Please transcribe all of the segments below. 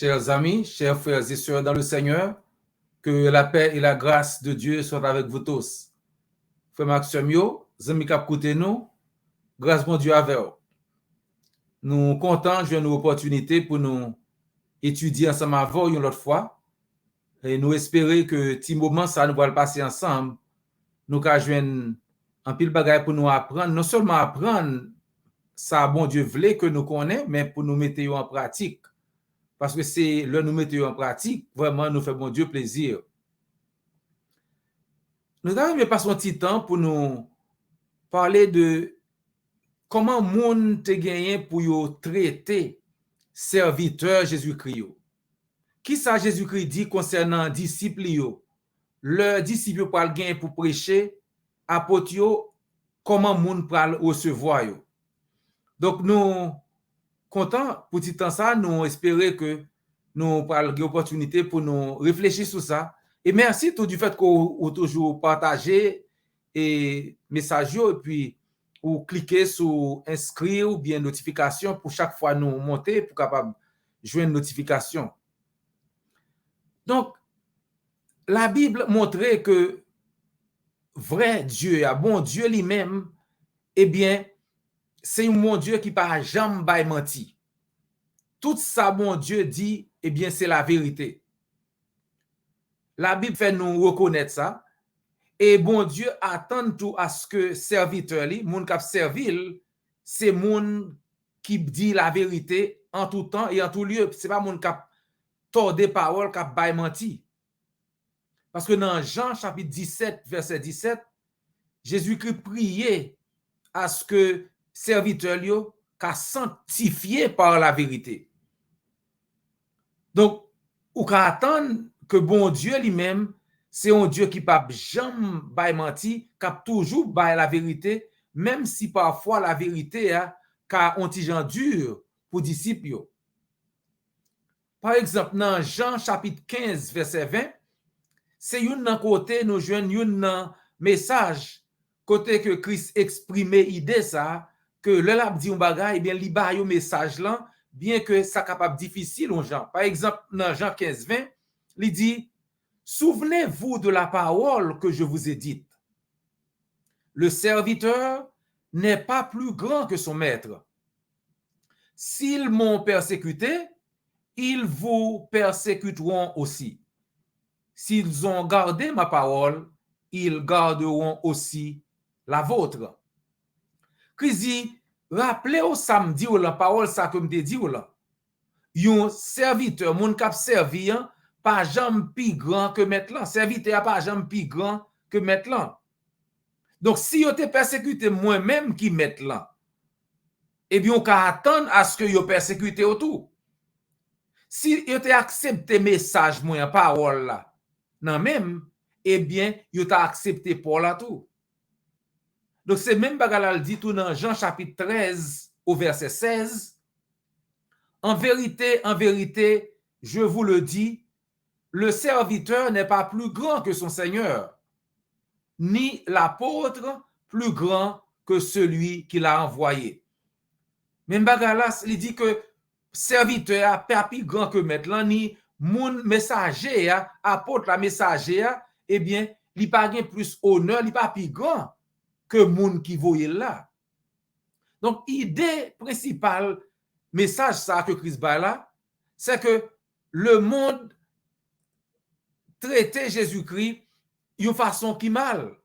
Chers amis, chers frères et sœurs dans le Seigneur, que la paix et la grâce de Dieu soient avec vous tous. Frère Maxime, zami kap koute nous, grâce bon Dieu avec vous. Nous contents de une opportunité pour nous étudier ensemble avec vous une autre fois. Et nous espérons que petit moment ça nous va le passer ensemble. Nous allons joindre un pile bagage pour nous apprendre, non seulement apprendre ça bon Dieu voulait que nous connaissons, mais pour nous mettre en pratique. Parce que c'est là nous mettons en pratique, vraiment nous fait bon Dieu plaisir. Nous allons passer un petit temps pour nous parler de comment monde te gagné pour yo traiter serviteur Jésus-Christ. Qui ça Jésus-Christ dit concernant disciples yo? Le disciple pour le gagner pour prêcher, apôtre yo, comment monde pral recevoir yo. Donc nous content pour petit temps ça, nous espérer que nous pral une opportunité pour nous réfléchir sur ça. Et merci tout du fait qu'on toujours partager et message et puis ou cliquer sur inscrire ou bien notification pour chaque fois nous monter pour capable joindre notification. Donc la Bible montrait que vrai Dieu, bon Dieu lui-même, eh bien c'est un bon Dieu qui pas jamais bail menti. Tout ça bon Dieu dit, eh bien c'est la vérité. La Bible fait nous reconnaître ça. Et bon Dieu attend tout à ce que serviteur li, moun k'ap servil, c'est moun qui dit la vérité en tout temps et en tout lieu. C'est pas moun k'ap tordé parole, k'ap bay menti. Parce que dans Jean chapitre 17, verset 17, Jésus-Christ priait à ce que serviteur li qu'a sanctifié par la vérité. Donc, ou qu'a attendre que bon Dieu lui-même c'est un Dieu qui pas jamais bay menti, qui toujours bay la vérité, même si parfois la vérité a un petit gens dur pour disciples. Par exemple, dans Jean chapitre 15 verset 20, c'est un côté nous joignons un message côté que Christ exprimait idée ça que le l'a dit un bagage et bien li ba yo message là bien que ça capable difficile aux gens. Par exemple, dans Jean 15 20, il dit souvenez-vous de la parole que je vous ai dite. Le serviteur n'est pas plus grand que son maître. S'ils m'ont persécuté, ils vous persécuteront aussi. S'ils ont gardé ma parole, ils garderont aussi la vôtre. Christ dit, rappelez au samedi ou la parole ça comme te dit ou là. Yon serviteur, moun k'ap servi pas jamais plus grand que maintenant. Serviteur pas jamais plus grand que maintenant. Donc, si yo te persécuté moi-même qui maintenant, eh bien, on peut attendre à ce que yo persécuté autour. Si yo te accepté message moi, parole là, non même, eh bien, yo t'a accepté pour la tout. Donc, c'est même bagalal dit tout dans Jean chapitre 13 au verset 16. En vérité, je vous le dis, le serviteur n'est pas plus grand que son Seigneur, ni l'apôtre plus grand que celui qui l'a envoyé. Même bagalas, il dit que serviteur n'est pas plus grand que maintenant, ni moun messager, apôtre la messager, eh bien, il n'a pas plus honneur, il n'est pas plus grand que moun qui voyait là. Donc, idée principale, message ça que Christ bat là, c'est que le monde traiter Jésus-Christ d'une façon qui mal.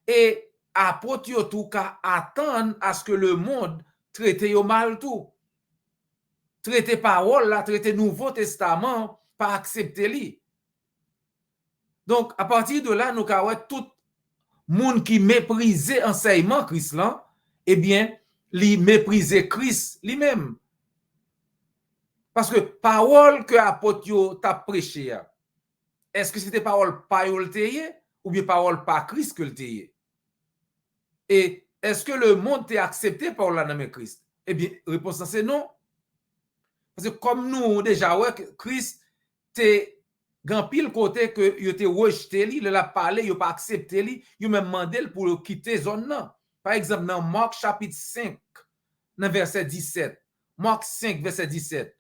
Et apôtre yo tout ka attendre à ce que le monde traite yo mal tout. Traiter parole là, traiter Nouveau Testament, pas accepter li. Donc à partir de là nous ka tout monde qui méprisait enseignement Christ là, eh bien, li méprisait Christ lui-même. Parce que parole que apôtre yo t'a prêché, est-ce que c'était parole pas yo ou bien parole pas Christ que le teye? Et est-ce que le monde t'a accepté par la nom de Christ? Eh bien, réponse c'est non. Parce que comme nous déjà ouais Christ t'es grand pile côté que yo te rejeté li, il a parlé, yo pas accepté li, yo même mandé pour quitter zone là. Par exemple dans Marc chapitre 5 dans verset 17. Marc 5 verset 17.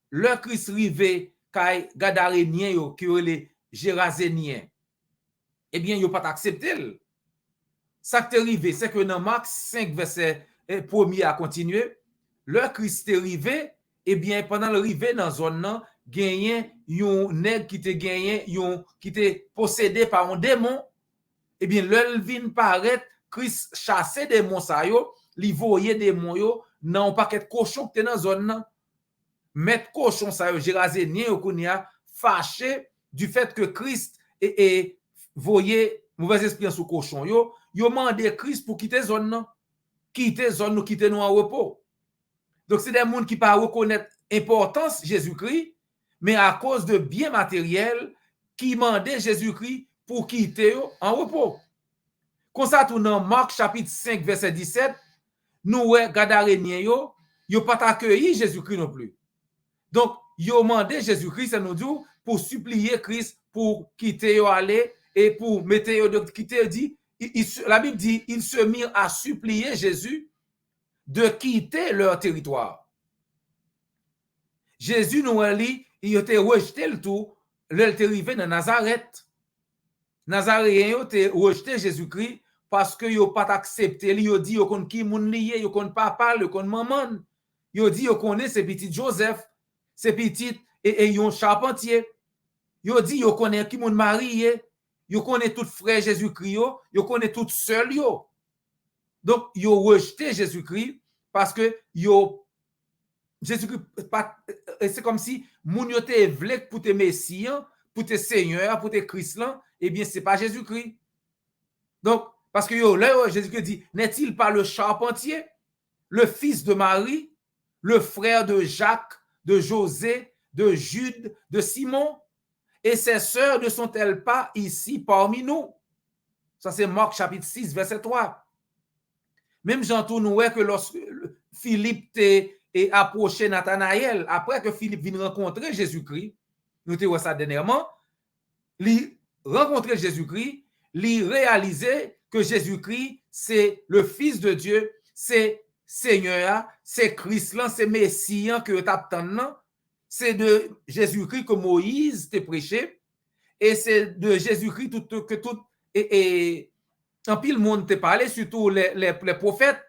le Christ rive kay Gadarénien yo ki yo les Géraséniens, eh bien, yo pas accepté. Ça qui est arrivé, c'est que dans Marc 5, verset 1er à continuer, le Christ est arrivé, eh bien, pendant le rive dans la zone, gagné yon nèg qui te gagné, yon qui te possédé par un démon, eh bien, le vin paraître, Christ chassé démon sa yo, li voye démon yo, nan paquet cochon qui te dans zone nan. Mettre cochon sa yo, Gérasénien yo kounya, fâché du fait que Christ et voye mauvais esprit sous cochon yo, yo mandé Christ pour quitter zone nan. Quitter zone nous, quitter nous en repos. Donc c'est des gens qui pas reconnaître importance Jésus-Christ, mais à cause de biens matériels qui mandaient Jésus-Christ pour quitter en repos. Comme ça tout dans Marc chapitre 5 verset 17, nous ouais Gadarénien yo pas accueilli Jésus-Christ non plus. Donc yo mandé Jésus-Christ ça nous dit pour supplier Christ pour quitter yo aller et pour mettre yo de quitter dit la Bible dit ils se mirent à supplier Jésus de quitter leur territoire. Jésus nous a dit il était rejeté le tout, il était arrivé dans Nazareth. Nazaréen yo te rejeté Jésus-Christ parce que yo pas accepté, yo dit yo kon ki moun lié, yo kon papa, yo kon maman. Yo dit yo connaît ces petits Joseph, ces petites et yon charpentier. Yo dit yo connaît ki moun marié, yo connaît tout frère Jésus-Christ yo connaît tout seul yo. Donc yo rejeté Jésus-Christ parce que yo Jésus-Christ c'est comme si moun yo te vle pour te messie, pour te seigneur, pour te Christ là, eh bien c'est pas Jésus-Christ. Donc parce que yo là Jésus-Christ dit n'est-il pas le charpentier, le fils de Marie, le frère de Jacques, de José, de Jude, de Simon, et ses sœurs ne sont-elles pas ici parmi nous? Ça c'est Marc chapitre 6 verset 3. Même j'entends que lorsque Philippe t'est approché Nathanaël, après que Philippe vient rencontrer Jésus-Christ, nous te voyons ça dernièrement, il rencontrer Jésus-Christ, il réaliser que Jésus-Christ c'est le Fils de Dieu, c'est Seigneur, c'est Christ, c'est Messie que tu attends. C'est de Jésus-Christ que Moïse t'a prêché, et c'est de Jésus-Christ que tout et en pile monde t'a parlé, surtout les prophètes.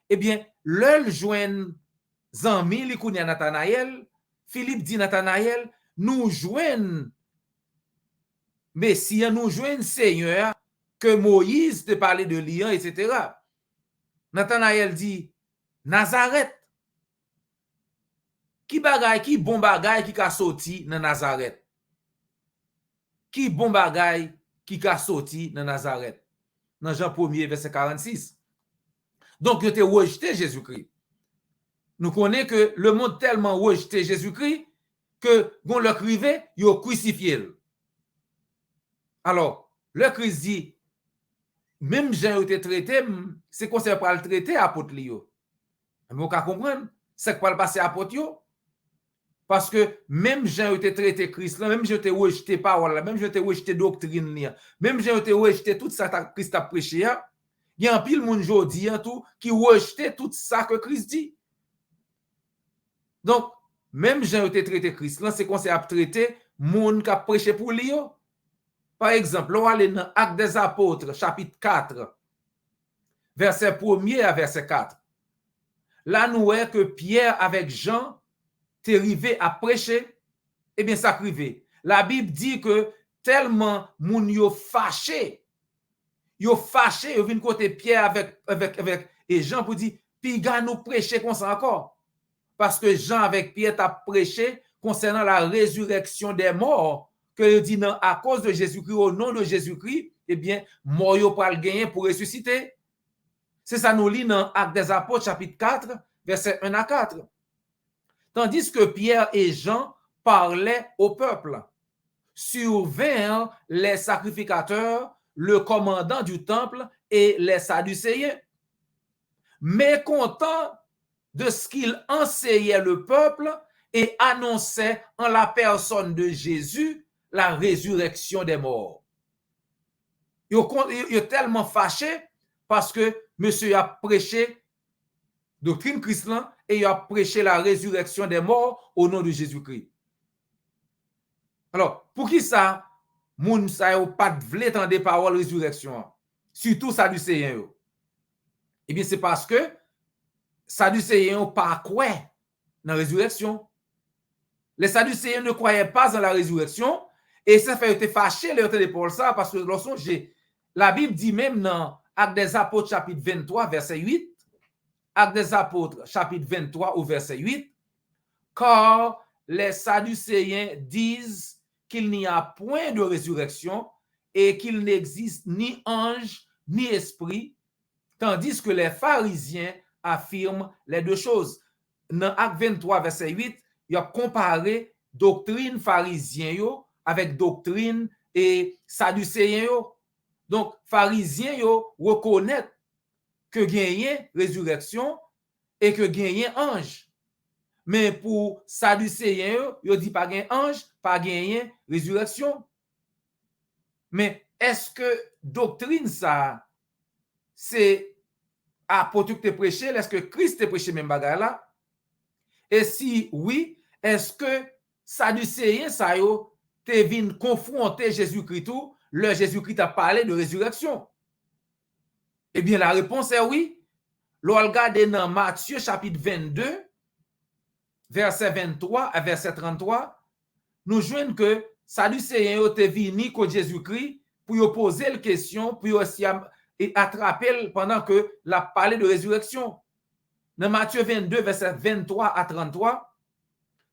Eh bien, le joignent Zami, li kounya Nathanaël, Philippe dit Nathanaël, nous joignent Messie, nous joignent Seigneur, que Moïse t'a parlé de lion, etc. Nathanaël dit, Nazareth. Qui bagay, qui bon bagay qui ka sorti dans Nazareth? Qui bon bagay qui ka sorti dans Nazareth? Dans Jean 1er, verset 46. Donc, il a rejeté Jésus-Christ. Nous connaissons que le monde tellement rejeté Jésus-Christ que, quand le crivé, il a crucifié. Alors, le Christ dit, même Jean a été traité, c'est qu'on ne pas le traiter apôtre. Mais vous comprenez, c'est quoi le passer apôtre? Parce que même Jean a été traité Christ, même Jean a été rejeté parole, même Jean a été rejeté doctrine, même Jean a été rejeté tout ça que Christ a prêché. Il y a un pile monde aujourd'hui qui rejette tout ça que Christ dit. Donc, même Jean a été traité Christ, c'est qu'on s'est traité monde qui a prêché pour lui. Par exemple, on va aller dans Actes des Apôtres, chapitre 4, verset 1er à verset 4. Là, nous voyons que Pierre avec Jean t'es arrivé à prêcher, eh bien, ça privé. La Bible dit que tellement moun yo fâché, yo vient côté Pierre avec et Jean pour dire, puis gars nous prêcher comme ça encore. Parce que Jean avec Pierre t'a prêché concernant la résurrection des morts, que il dit non, à cause de Jésus-Christ, au nom de Jésus-Christ, eh bien, mort yo pas le gagner pour ressusciter. C'est ça nous lit dans Actes des Apôtres, chapitre 4, verset 1 à 4. Tandis que Pierre et Jean parlaient au peuple, survinrent les sacrificateurs, le commandant du temple et les Sadducéens. Mécontents de ce qu'il enseignait le peuple et annonçait en la personne de Jésus la résurrection des morts. Il est tellement fâché parce que monsieur a prêché doctrine chrétienne et il a prêché la résurrection des morts au nom de Jésus-Christ. Alors, pour qui ça, moun sa yo pas vle tande parole résurrection, surtout Sadducéens yo? Eh bien, c'est parce que Sadducéens yo pas quoi dans la résurrection. Les Sadducéens ne croyaient pas dans la résurrection et ça fait été fâché de Paul ça parce que lorsque la Bible dit même dans Actes des Apôtres chapitre 23 verset 8, Actes des Apôtres chapitre 23 au verset 8, car les Sadducéens disent qu'il n'y a point de résurrection et qu'il n'existe ni ange ni esprit, tandis que les pharisiens affirment les deux choses. Dans Acte 23 verset 8, il a comparé doctrine pharisien yo avec doctrine et sadducéen yo. Donc pharisien yo reconnaît que gagne résurrection et que gagne ange. Mais pour sadducéen yo dit pas gagne ange, pas gagne résurrection. Mais est-ce que doctrine ça c'est apôtre qui te prêché, est-ce que Christ te prêché même bagarre là? Et si oui, est-ce que Sadducéens ça yo te vinn confronter Jésus-Christ tout, le Jésus-Christ a parlé de résurrection? Eh bien la réponse est oui. L'on regarde dans Matthieu chapitre 22 verset 23 à verset 33, nous joignons que Sadducéens yo te vinn contre Jésus-Christ pour lui poser la question, pour aussi attraper pendant que la parlé de résurrection. Dans Matthieu 22, verset 23 à 33,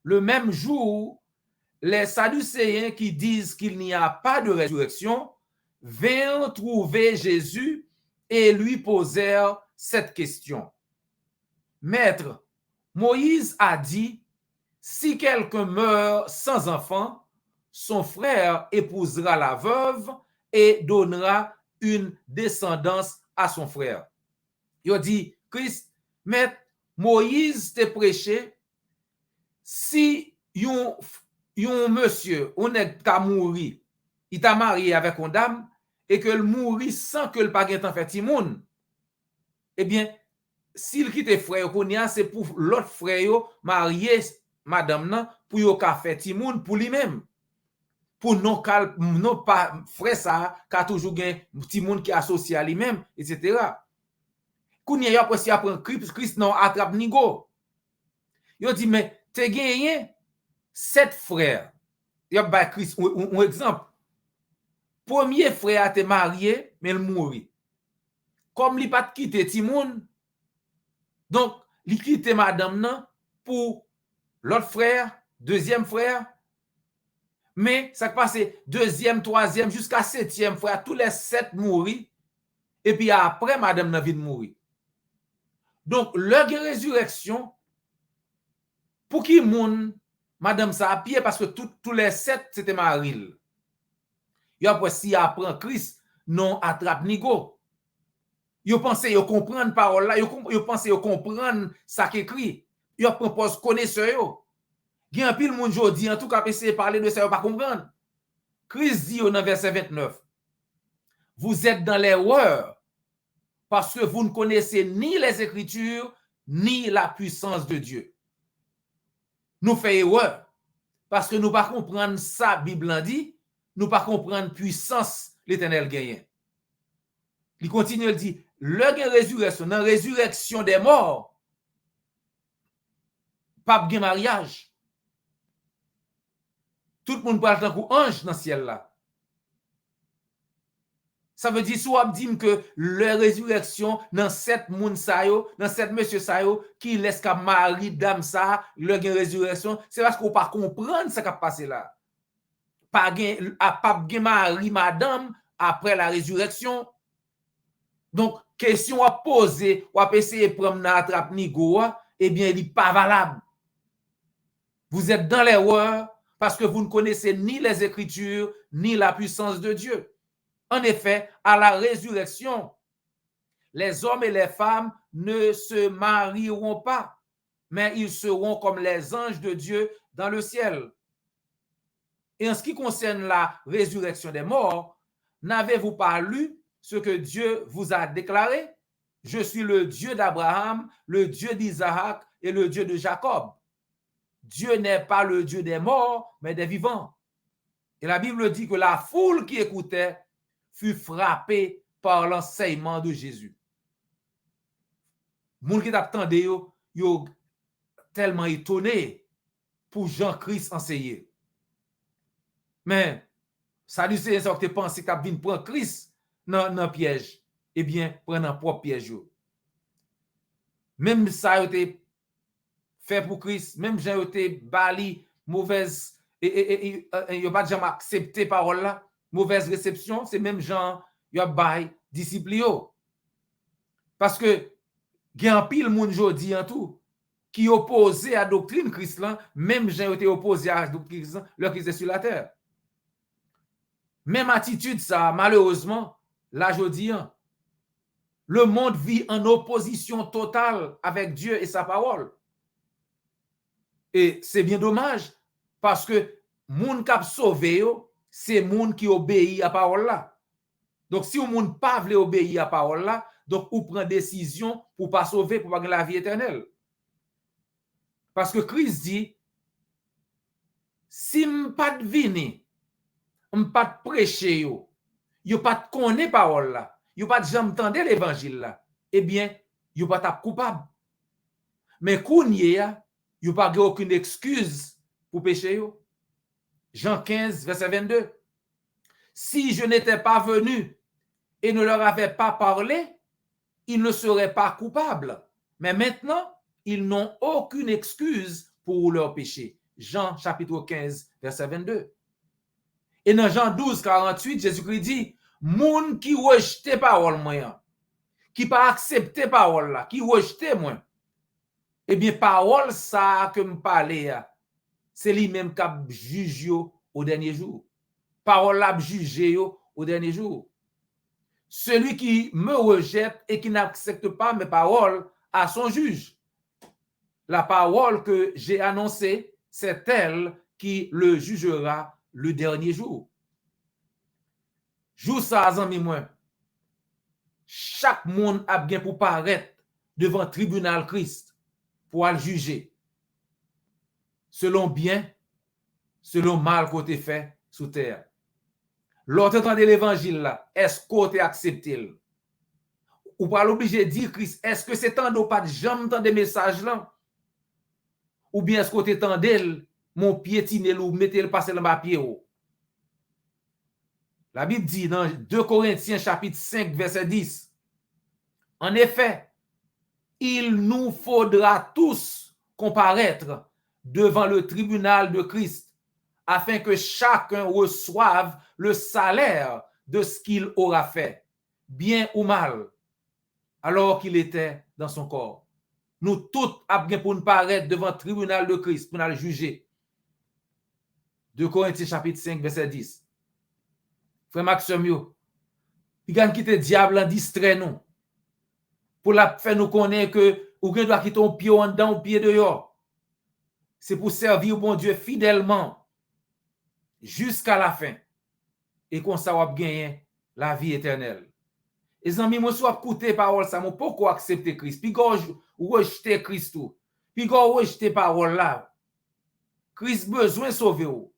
le même jour, les Sadducéens qui disent qu'il n'y a pas de résurrection vinrent trouver Jésus et lui posèrent cette question. Maître, Moïse a dit, si quelqu'un meurt sans enfant, son frère épousera la veuve et donnera une descendance à son frère. Il a dit, Christ, mais Moïse te prêché, si yon monsieur, on est qu'à mourir, il t'a marié avec une dame, et que le mourit sans que le pas gen fait timoun, eh bien, s'il quitte frère, c'est pour l'autre frère marié madame nan, pour yon ka fait timoun pour lui-même. Pour non pas frère ça, qui toujours gen timoun qui associé à lui-même, etc. Kounya yo après apprend Christ non attrape nigo. Yo dit mais te gagné 7 frères. Yo ba Christ un exemple. Premier frère te marié mais il mourit. Comme li pas quitter ti moun. Donc li quitte madame nan pour l'autre frère, deuxième frère. Mais ça passe deuxième, troisième jusqu'à septième frère, tous les 7 mourir et puis après madame nan vient mourir. Donc, leur résurrection, pour qui moun, madame ça a pied parce que tous les 7 c'était Maril. Yo après si apprend Christ, non attrape nigo. Yo pense yo comprendre parole là, yo pense yo comprendre ça qu'écrit. Yo propose connaisseur yo. Gen pile moun jodi en tout cas essayer parler de ça yo pas comprendre. Christ dit dans verset 29. Vous êtes dans l'erreur parce que vous ne connaissez ni les Écritures, ni la puissance de Dieu. Nous faisons erreur, parce que nous ne comprenons pas ça, la Bible en dit, nous ne comprenons pas la puissance l'Éternel gagne. Il continue, il dit, le résurrection, dans la résurrection des morts, pas de mariage. Tout le monde parle d'un coup ange dans le ciel là. Ça veut dire soit dit que la résurrection dans 7 moun sa yo, dans 7 monsieur sa yo qui laisse ka mari dame ça, le résurrection, c'est parce qu'on pas comprendre ça qui a passé là. Pas gen mari madame après la résurrection. Donc question à poser ou à essayer prendre attrape nigo, eh bien il n'est pas valable. Vous êtes dans l'erreur parce que vous ne connaissez ni les Écritures ni la puissance de Dieu. En effet, à la résurrection, les hommes et les femmes ne se marieront pas, mais ils seront comme les anges de Dieu dans le ciel. Et en ce qui concerne la résurrection des morts, n'avez-vous pas lu ce que Dieu vous a déclaré? Je suis le Dieu d'Abraham, le Dieu d'Isaac et le Dieu de Jacob. Dieu n'est pas le Dieu des morts, mais des vivants. Et la Bible dit que la foule qui écoutait fut frappée par l'enseignement de Jésus. Moun qui t'attendait yo tellement étonné pour Jean-Christ enseigner. Mais ça lui c'est ça que tu penses que tu viens prendre Christ dans piège. Eh bien, prendre un propre piège. Même ça a été fait pour Christ, même Jean a été bali mauvaise et il a pas jamais accepté parole là, mauvaise réception, c'est même Jean il a bail disciple yo. Parce que il y a un pile monde jodi en tout qui opposé à doctrine Christ là, même Jean a été opposé à doctrine Christ là, qu'il est sur la terre. Même attitude ça malheureusement là jodi le monde vit en opposition totale avec Dieu et sa parole. Et c'est bien dommage parce que moun k'ap sauvé c'est moun qui obéit à parole là. Donc si moun pas veut obéir à parole là, donc ou prend décision pour pas sauver pour pas gagner la vie éternelle. Parce que Christ dit si m'pas de vini, m'pas de prêcher yo pas de connaître parole là, yo pas de jamais entendre l'évangile là, eh bien, yo pas tap coupable. Mais kounye yo pas aucune excuse pour pécher yo. Jean 15 verset 22. Si je n'étais pas venu et ne leur avais pas parlé, ils ne seraient pas coupables. Mais maintenant, ils n'ont aucune excuse pour leur péché. Jean chapitre 15 verset 22. Et dans Jean 12 48, Jésus-Christ dit, moun qui rejette parole moi, qui pas accepté parole là, qui rejette moi. Eh bien parole ça que me parler c'est lui-même qui juge au dernier jour. Parole là juge au dernier jour. Celui qui me rejette et qui n'accepte pas mes paroles a son juge. La parole que j'ai annoncée, c'est elle qui le jugera le dernier jour. Jour ça, amis moi. Chaque monde a bien pour paraître devant le tribunal Christ pour le juger. Selon bien, selon mal qu'on t'a fait sous terre. L'autre temps de l'évangile là, est-ce qu'on t'a accepté? Ou pas l'obligé de dire Christ, est-ce que c'est tant d'eau pas de jamais tant de messages là? Ou bien est-ce qu'on t'entendait mon piétiner ou mettez le passer dans ma pied? La Bible dit dans 2 Corinthiens chapitre 5 verset 10. En effet, il nous faudra tous comparaître devant le tribunal de Christ afin que chacun reçoive le salaire de ce qu'il aura fait, bien ou mal, alors qu'il était dans son corps. Nous tous avons pour nous paraître devant le tribunal de Christ pour nous le juger. 2 Corinthiens chapitre 5 verset 10. Frère Maxime, il a quitté le diable en distrait nous. Pour la faire nous connaître que ou doit quitter un pied en dedans, un pied dehors. C'est pour servir au bon Dieu fidèlement jusqu'à la fin. Et qu'on ça va gagner la vie éternelle. Les amis, moi soit écouter parole ça, moi pourquoi accepter Christ? Puis ou rejeter Christ tout. Puis rejeter parole là. Christ besoin sauver vous.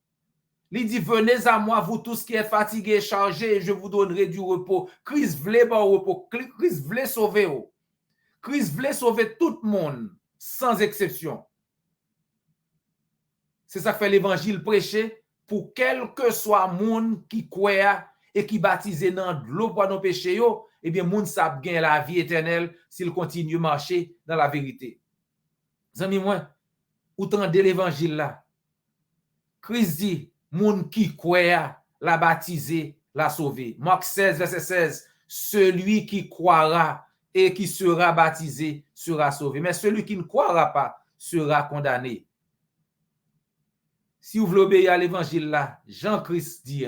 Il dit venez à moi vous tous qui êtes fatigués, chargés, et je vous donnerai du repos. Christ voulait pas repos. Christ voulait sauver vous. Christ voulait sauver tout le monde sans exception. C'est ça que fait l'évangile prêcher pour quel que soit monde qui croit et qui baptisé dans l'eau pour nos péchés, eh bien, moun sa gagne la vie éternelle s'il continue à marcher dans la vérité. Zami moi, ou tendez l'évangile là. Christ dit, moun qui croit, la baptisé, la sauvé. Marc 16, verset 16, celui qui croira et qui sera baptisé sera sauvé. Mais celui qui ne croira pas sera condamné. Si vous voulez obéir à l'évangile là, Jean-Christ dit,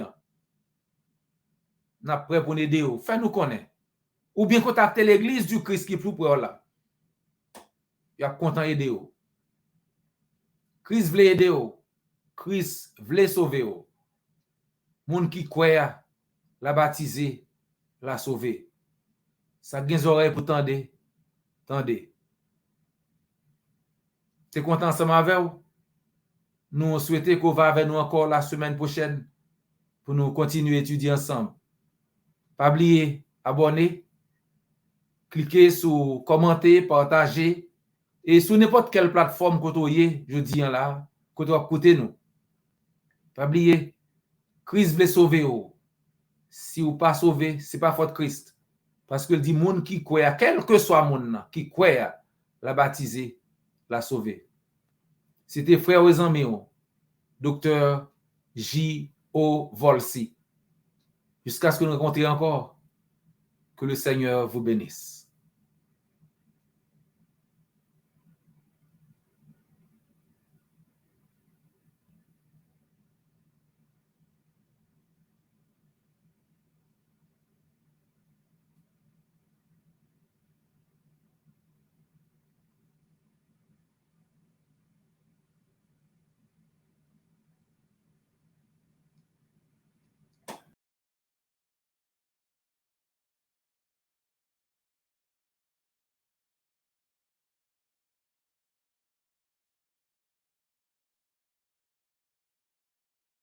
n'a prêt pour aider vous, faites-nous connaître. Ou bien contacter l'église du Christ qui est plus près là. Il a content aider vous. Christ voulait aider vous. Christ voulait sauver vous. Moun qui croit, la baptiser, la sauver. Ça gagne oreilles pour tendez. Tendez. T'es content ensemble avec vous? Nous souhaitons qu'on va avec nous encore la semaine prochaine pour nous continuer à étudier ensemble. Pas oublier, abonner, cliquer sur commenter, partager et sur n'importe quelle plateforme que vous avez, je dis là, que vous écoutez nous. Pas oublier, Christ veut sauver vous. Si vous pas sauvé, c'est pas faute Christ. Parce que dit monde qui croit, quel que soit monde qui croit, la baptiser, la sauver. C'était frère et amis, docteur J.O. Volsi. Jusqu'à ce que nous rencontrions encore, que le Seigneur vous bénisse.